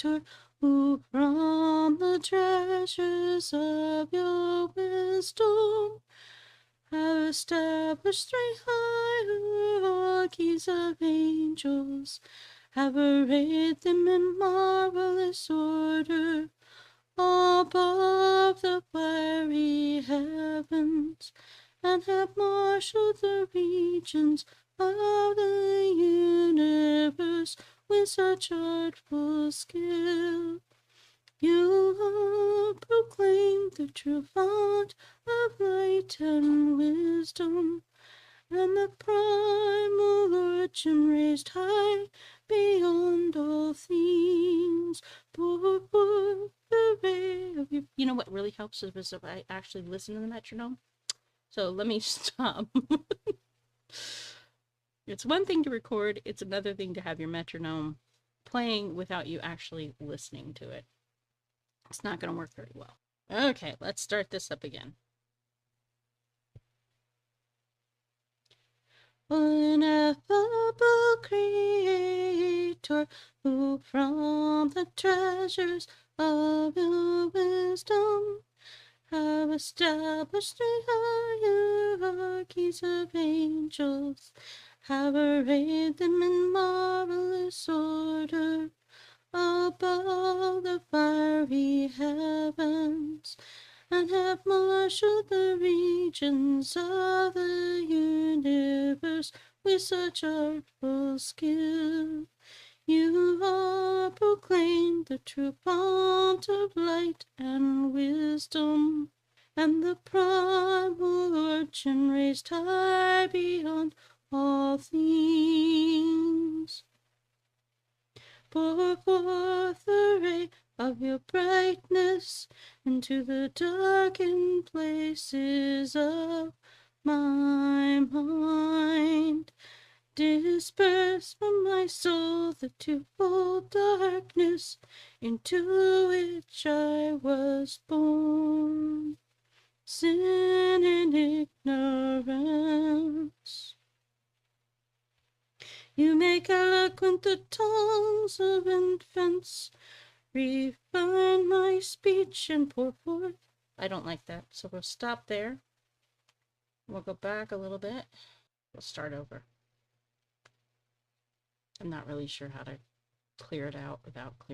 Creator, who from the treasures of your wisdom have established three hierarchies of angels, have arrayed them in marvelous order above the fiery heavens, and have marshaled the regions of the universe with such artful skill. You have proclaimed the true fount of light and wisdom, and the primal origin raised high beyond all things. Pour forth the ray of your... You know what really helps is if I actually listen to the metronome. So let me stop. It's one thing to record, it's another thing to have your metronome playing without you actually listening to it. It's not going to work very well. Okay, let's start this up again. Ineffable Creator, who from the treasures of your wisdom have established three hierarchies of angels, have arrayed them in marvelous order above the fiery heavens, and have marshaled the regions of the universe with such artful skill. You have proclaimed the true fount of light and wisdom, and the primal origin raised high beyond all things. Pour forth the ray of your brightness into the darkened places of my mind. Disperse from my soul the twofold darkness into which I was born, sin and ignorance. You make eloquent the tongues of infants, refine my speech and pour forth. I don't like that, so we'll stop there. We'll go back a little bit. We'll start over. I'm not really sure how to clear it out without clearing.